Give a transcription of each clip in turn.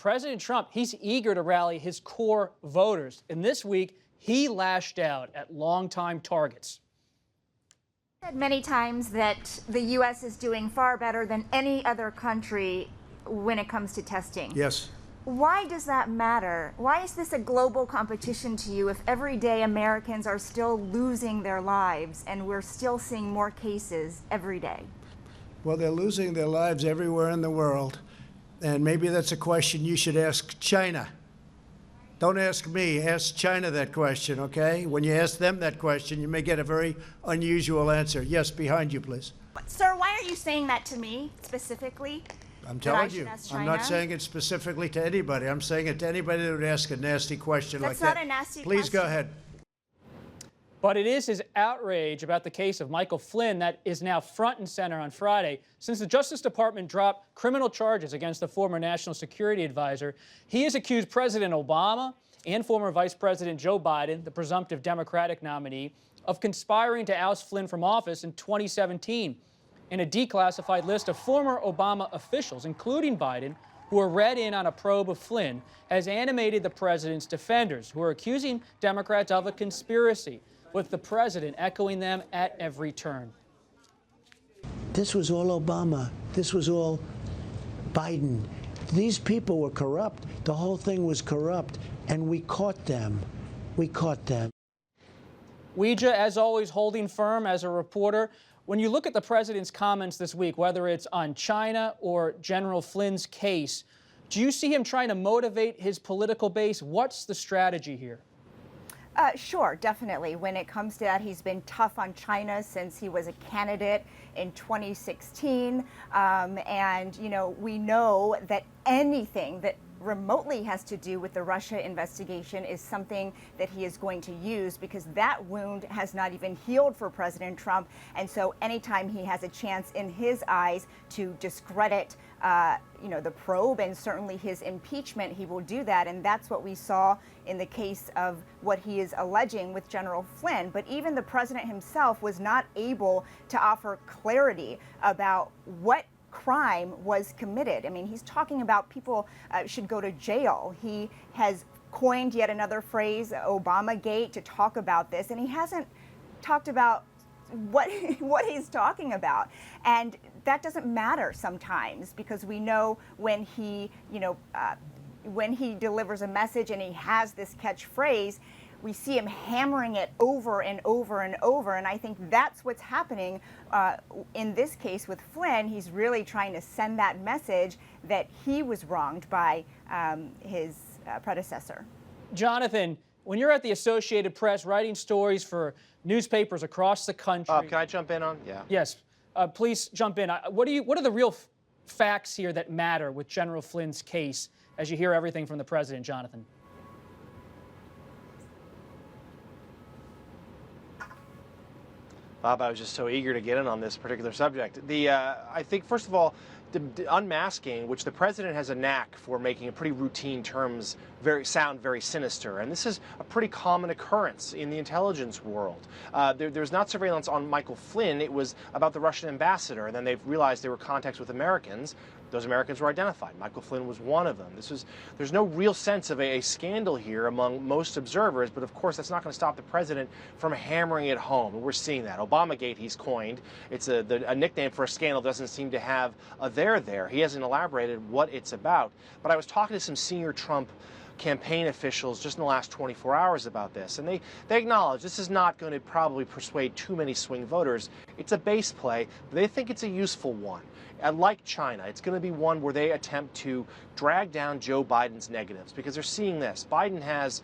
President Trump, he's eager to rally his core voters. And this week, he lashed out at longtime targets. Said many times that the U.S. is doing far better than any other country when it comes to testing. Yes. Why does that matter? Why is this a global competition to you if every day Americans are still losing their lives and we're still seeing more cases every day? Well, they're losing their lives everywhere in the world. And maybe that's a question you should ask China. Don't ask me, ask China that question, okay? When you ask them that question, you may get a very unusual answer. Yes, behind you, please. Sir, why are you saying that to me specifically? I'm telling you, I'm not saying it specifically to anybody. I'm saying it to anybody that would ask a nasty question like that. That's not a nasty question. Please go ahead. But it is his outrage about the case of Michael Flynn that is now front and center on Friday. Since the Justice Department dropped criminal charges against the former National Security Advisor, he has accused President Obama and former Vice President Joe Biden, the presumptive Democratic nominee, of conspiring to oust Flynn from office in 2017. In a declassified list of former Obama officials, including Biden, who are read in on a probe of Flynn, has animated the president's defenders, who are accusing Democrats of a conspiracy, with the president echoing them at every turn. This was all Obama. This was all Biden. These people were corrupt. The whole thing was corrupt, and we caught them. We caught them. Weijia, as always, holding firm as a reporter. When you look at the president's comments this week, whether it's on China or General Flynn's case, do you see him trying to motivate his political base? What's the strategy here? Sure, definitely. When it comes to that, he's been tough on China since he was a candidate in 2016. And, you know, we know that anything that remotely has to do with the Russia investigation is something that he is going to use, because that wound has not even healed for President Trump. And so anytime he has a chance in his eyes to discredit the probe and certainly his impeachment, he will do that. And that's what we saw in the case of what he is alleging with General Flynn. But even the president himself was not able to offer clarity about what crime was committed. I mean, he's talking about people should go to jail. He has coined yet another phrase, Obamagate, to talk about this, and he hasn't talked about what he's talking about. And that doesn't matter sometimes, because we know when he, when he delivers a message and he has this catchphrase, we see him hammering it over and over and over. And I think that's what's happening in this case with Flynn. He's really trying to send that message that he was wronged by his predecessor. Jonathan, when you're at the Associated Press writing stories for newspapers across the country. Can I jump in on? Yeah. Yes. Please jump in. What are the real facts here that matter with General Flynn's case as you hear everything from the president, Jonathan? Bob, I was just so eager to get in on this particular subject. I think, first of all, the unmasking, which the president has a knack for making in pretty routine terms sound very sinister. And this is a pretty common occurrence in the intelligence world. There's not surveillance on Michael Flynn. It was about the Russian ambassador. And then they've realized there were contacts with Americans. Those Americans were identified. Michael Flynn was one of them. There's no real sense of a scandal here among most observers, but of course that's not going to stop the president from hammering it home. And we're seeing that. Obamagate, he's coined. It's a nickname for a scandal, doesn't seem to have a there. He hasn't elaborated what it's about. But I was talking to some senior Trump campaign officials just in the last 24 hours about this, and they acknowledge this is not going to probably persuade too many swing voters. It's a base play, but they think it's a useful one. And like China, it's going to be one where they attempt to drag down Joe Biden's negatives, because they're seeing this. Biden has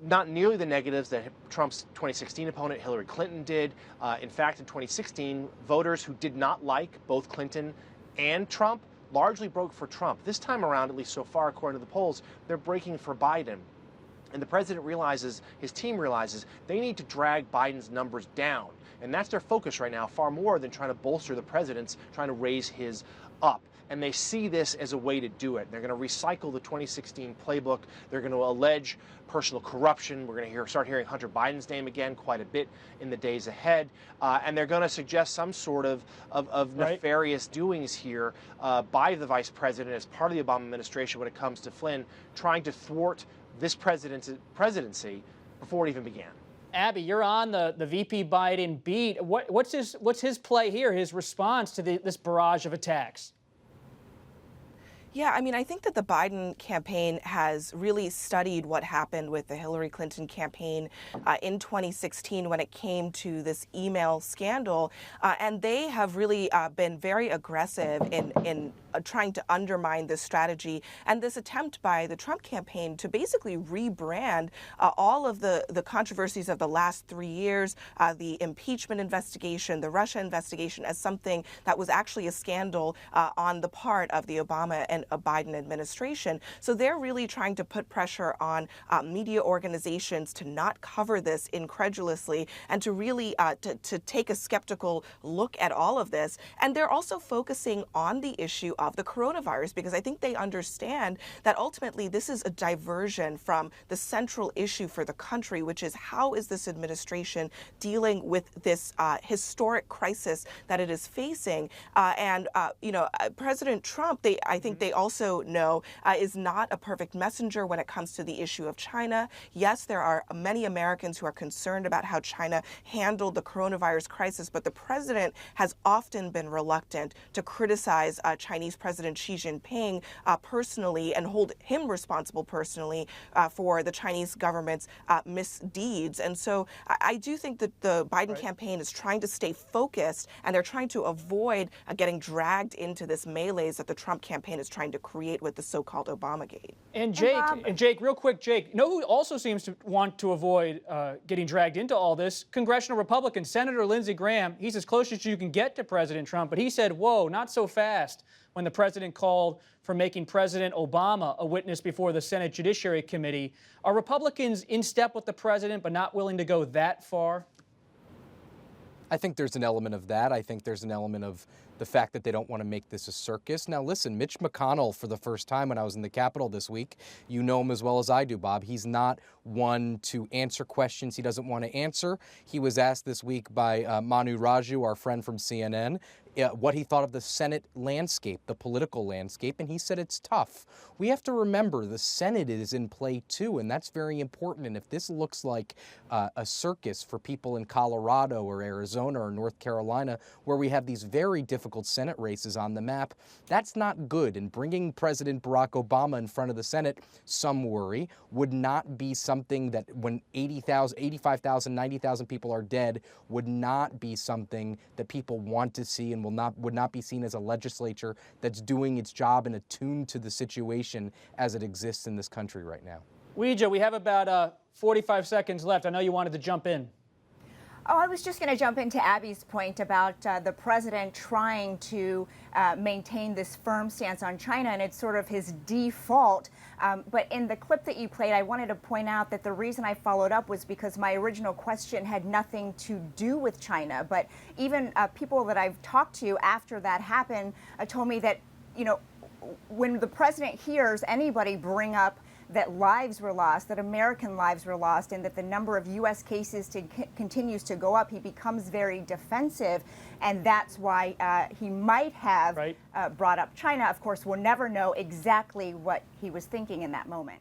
not nearly the negatives that Trump's 2016 opponent Hillary Clinton did. In fact, in 2016, voters who did not like both Clinton and Trump largely broke for Trump. This time around, at least so far, according to the polls, they're breaking for Biden. And the president realizes, his team realizes, they need to drag Biden's numbers down. And that's their focus right now, far more than trying to bolster the president's, trying to raise his up. and they see this as a way to do it. They're going to recycle the 2016 playbook. They're going to allege personal corruption. We're going to start hearing Hunter Biden's name again quite a bit in the days ahead, and they're going to suggest some sort of nefarious doings here by the vice president as part of the Obama administration when it comes to Flynn, trying to thwart this presidency before it even began. Abby, you're on the VP Biden beat. What's his play here, his response to this barrage of attacks? Yeah, I mean, I think that the Biden campaign has really studied what happened with the Hillary Clinton campaign in 2016 when it came to this email scandal. And they have really been very aggressive in trying to undermine this strategy and this attempt by the Trump campaign to basically rebrand all of the controversies of the last 3 years, the impeachment investigation, the Russia investigation, as something that was actually a scandal on the part of the Obama and a Biden administration. So they're really trying to put pressure on media organizations to not cover this incredulously and to really to take a skeptical look at all of this. And they're also focusing on the issue of the coronavirus, because I think they understand that ultimately this is a diversion from the central issue for the country, which is how is this administration dealing with this historic crisis that it is facing. President Trump, I think they also know, is not a perfect messenger when it comes to the issue of China. Yes, there are many Americans who are concerned about how China handled the coronavirus crisis, but the president has often been reluctant to criticize Chinese President Xi Jinping personally and hold him responsible personally for the Chinese government's misdeeds. And so I do think that the Biden campaign is trying to stay focused, and they're trying to avoid getting dragged into this melees that the Trump campaign is trying to create with the so-called Obamagate. And Jake, real quick, Jake, you know who also seems to want to avoid getting dragged into all this? Congressional Republican Senator Lindsey Graham. He's as close as you can get to President Trump, but he said, whoa, not so fast, when the president called for making President Obama a witness before the Senate Judiciary Committee. Are Republicans in step with the president but not willing to go that far? I think there's an element of that. I think there's an element of the fact that they don't want to make this a circus. Now, listen, Mitch McConnell, for the first time when I was in the Capitol this week, you know him as well as I do, Bob. He's not one to answer questions he doesn't want to answer. He was asked this week by Manu Raju, our friend from CNN, what he thought of the Senate landscape, the political landscape, and he said it's tough. We have to remember the Senate is in play too, and that's very important. And if this looks like a circus for people in Colorado or Arizona or North Carolina, where we have these very difficult Senate races on the map, that's not good. And bringing President Barack Obama in front of the Senate, some worry, would not be something that when 80,000, 85,000, 90,000 people are dead, would not be something that people want to see and would not be seen as a legislature that's doing its job and attuned to the situation as it exists in this country right now. Weijia, we have about 45 seconds left. I know you wanted to jump in. Oh, I was just going to jump into Abby's point about the president trying to maintain this firm stance on China, and it's sort of his default. But in the clip that you played, I wanted to point out that the reason I followed up was because my original question had nothing to do with China. But even people that I've talked to after that happened told me that, you know, when the president hears anybody bring up that lives were lost, that American lives were lost, and that the number of U.S. cases continues to go up, he becomes very defensive, and that's why he might have brought up China. Of course, we'll never know exactly what he was thinking in that moment.